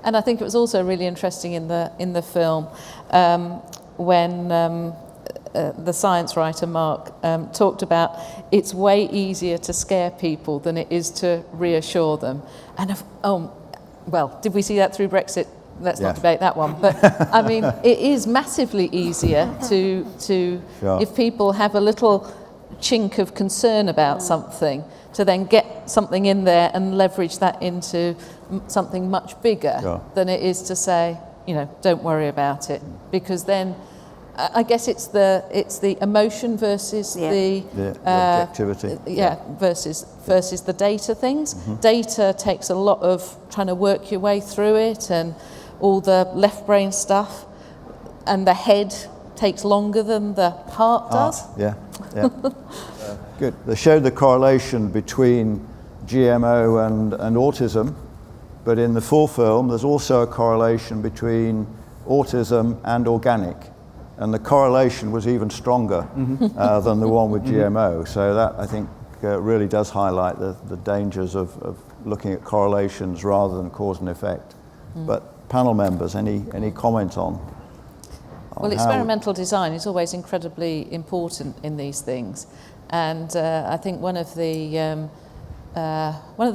And I think it was also really interesting in the film when the science writer Mark talked about it's way easier to scare people than it is to reassure them. And well, did we see that through Brexit? Let's not debate that one. But I mean, it is massively easier to Sure. if people have a little chink of concern about something, to then get something in there and leverage that into something much bigger Sure. than it is to say, don't worry about it, because then I guess it's the emotion versus the objectivity. Versus the data things. Data takes a lot of trying to work your way through it, and all the left brain stuff, and the head takes longer than the heart does. Yeah. Good. They showed the correlation between GMO and autism, but in the full film there's also a correlation between autism and organic, and the correlation was even stronger than the one with GMO. So that, I think, really does highlight the dangers of looking at correlations rather than cause and effect. But panel members, any comment on well, experimental design is always incredibly important in these things, and I think one of the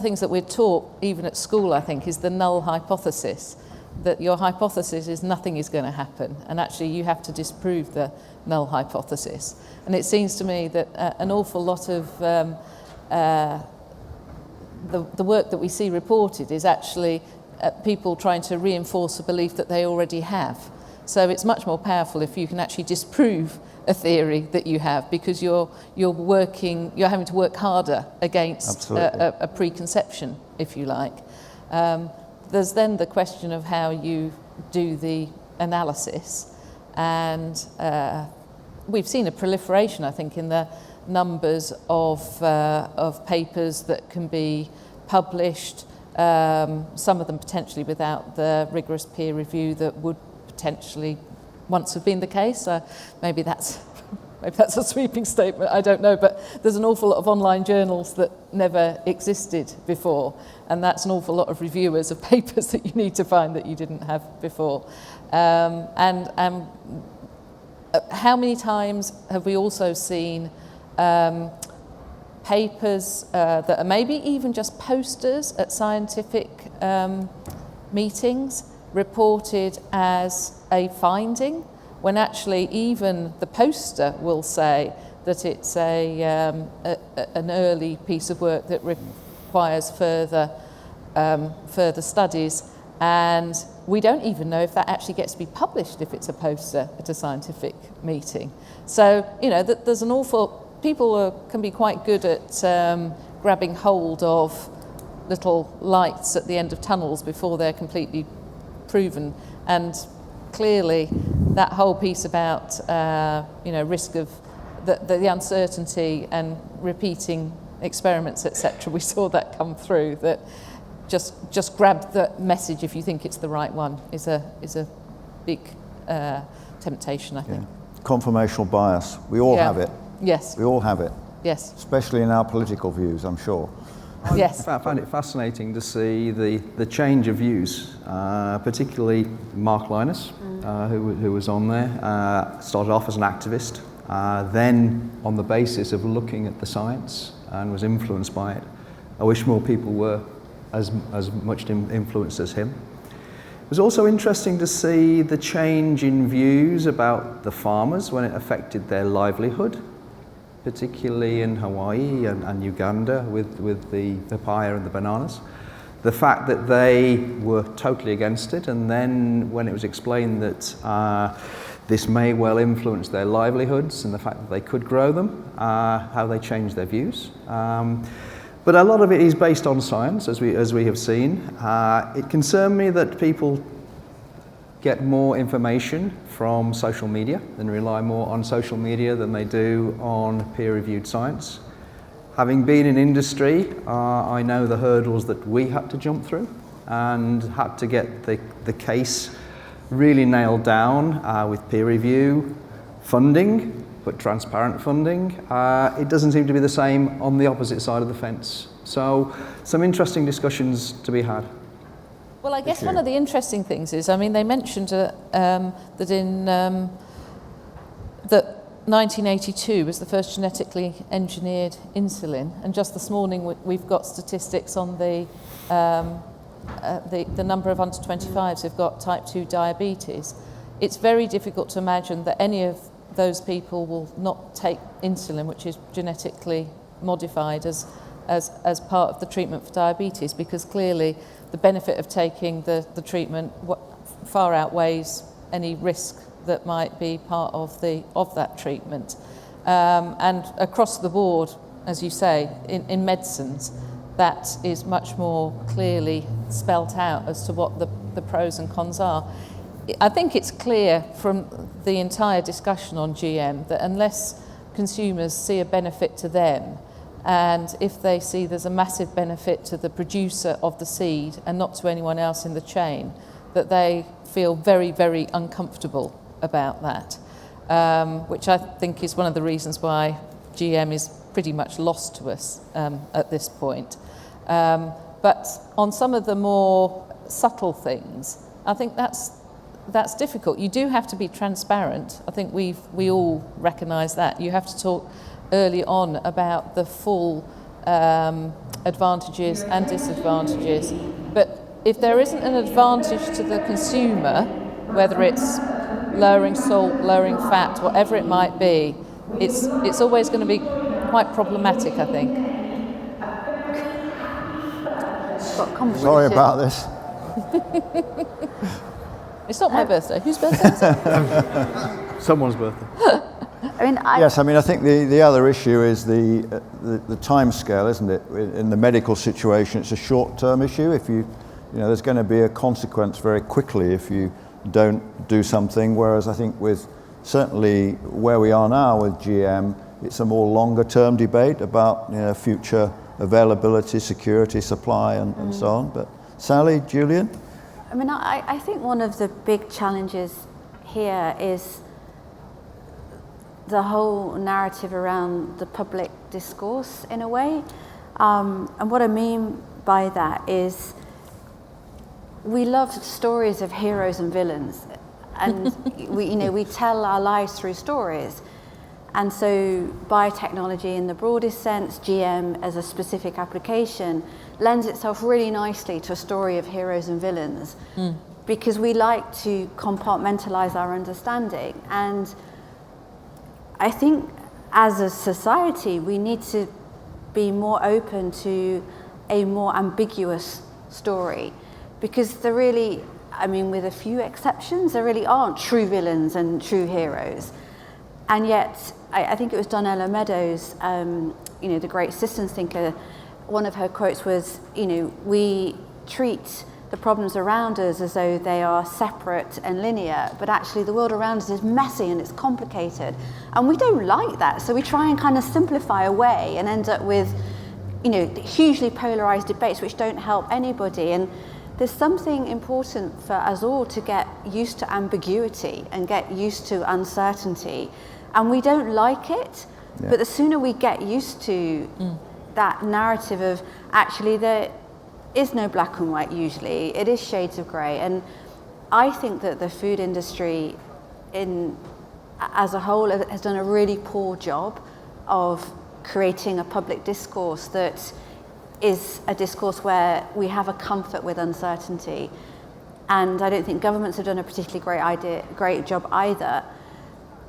things that we're taught even at school, I think, is the null hypothesis, that your hypothesis is nothing is going to happen, and actually you have to disprove the null hypothesis. And it seems to me that an awful lot of the work that we see reported is actually people trying to reinforce a belief that they already have. So it's much more powerful if you can actually disprove a theory that you have, because you're having to work harder against a preconception, if you like. There's then the question of how you do the analysis, and we've seen a proliferation, I think, in the numbers of papers that can be published, some of them potentially without the rigorous peer review that would potentially once have been the case. Maybe that's a sweeping statement, I don't know, but there's an awful lot of online journals that never existed before, and that's an awful lot of reviewers of papers that you need to find that you didn't have before. And how many times have we also seen papers that are maybe even just posters at scientific meetings reported as a finding, when actually even the poster will say that it's an early piece of work that requires further studies, and we don't even know if that actually gets to be published if it's a poster at a scientific meeting. So there's an people can be quite good at grabbing hold of little lights at the end of tunnels before they're completely proven, and clearly that whole piece about risk of the uncertainty and repeating experiments, etc. We saw that come through. That just grab the message if you think it's the right one is a big temptation, I think. Yeah. Confirmational bias. We all have it. Yes. We all have it. Yes. Especially in our political views, I'm sure. Yes. I found it fascinating to see the change of views, particularly Mark Linus, who was on there, started off as an activist, then on the basis of looking at the science and was influenced by it. I wish more people were as much influenced as him. It was also interesting to see the change in views about the farmers when it affected their livelihood, particularly in Hawaii and Uganda with the papaya and the bananas. The fact that they were totally against it, and then when it was explained that this may well influence their livelihoods and the fact that they could grow them, how they changed their views. But a lot of it is based on science, as we have seen. It concerned me that people get more information from social media and rely more on social media than they do on peer-reviewed science. Having been in industry, I know the hurdles that we had to jump through and had to get the case really nailed down with peer review, funding, but transparent funding. It doesn't seem to be the same on the opposite side of the fence. So some interesting discussions to be had. Well, I guess issue. one of the interesting things is, I mean, they mentioned that in that 1982 was the first genetically engineered insulin, and just this morning we've got statistics on the number of under 25s who've got type 2 diabetes. It's very difficult to imagine that any of those people will not take insulin, which is genetically modified, as part of the treatment for diabetes, because clearly the benefit of taking the treatment far outweighs any risk that might be part of that treatment. And across the board, as you say, in medicines, that is much more clearly spelt out as to what the pros and cons are. I think it's clear from the entire discussion on GM that unless consumers see a benefit to them, and if they see there's a massive benefit to the producer of the seed and not to anyone else in the chain, that they feel very, very uncomfortable about that, which I think is one of the reasons why GM is pretty much lost to us at this point. But on some of the more subtle things, I think that's difficult. You do have to be transparent. I think we all recognise that. You have to talk early on about the full advantages and disadvantages. But if there isn't an advantage to the consumer, whether it's lowering salt, lowering fat, whatever it might be, it's always going to be quite problematic, I think. Sorry about this. It's not my birthday. Whose birthday is it? Someone's birthday. I think the other issue is the time scale, isn't it? In the medical situation, it's a short-term issue. If there's going to be a consequence very quickly if you don't do something. Whereas I think with certainly where we are now with GM, it's a more longer-term debate about future availability, security, supply, and so on. But Sally, Julian? I think one of the big challenges here is the whole narrative around the public discourse, in a way. And what I mean by that is we love stories of heroes and villains, and we tell our lives through stories. And so biotechnology in the broadest sense, GM as a specific application, lends itself really nicely to a story of heroes and villains, because we like to compartmentalize our understanding. And I think as a society, we need to be more open to a more ambiguous story, because there really, with a few exceptions, there really aren't true villains and true heroes. And yet, I think it was Donella Meadows, the great systems thinker, one of her quotes was, we treat the problems around us as though they are separate and linear, but actually the world around us is messy and it's complicated. And we don't like that, so we try and kind of simplify away and end up with, hugely polarized debates which don't help anybody. And there's something important for us all to get used to ambiguity and get used to uncertainty. And we don't like it, but the sooner we get used to that narrative of actually there is no black and white usually, it is shades of grey. And I think that the food industry as a whole has done a really poor job of creating a public discourse that is a discourse where we have a comfort with uncertainty. And I don't think governments have done a particularly great job either.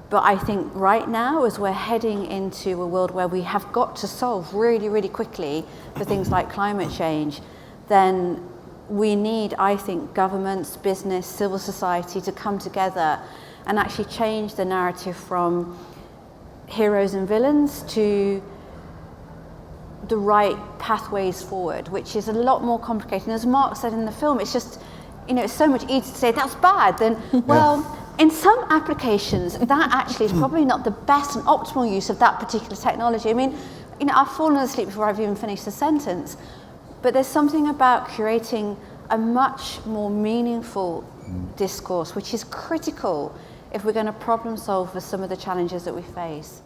But I think right now, as we're heading into a world where we have got to solve really, really quickly for things like climate change, then we need, I think, governments, business, civil society to come together and actually change the narrative from heroes and villains to the right pathways forward, which is a lot more complicated. And as Mark said in the film, it's just, it's so much easier to say that's bad than, in some applications, that actually is probably not the best and optimal use of that particular technology. I've fallen asleep before I've even finished the sentence, but there's something about creating a much more meaningful discourse, which is critical if we're going to problem solve for some of the challenges that we face.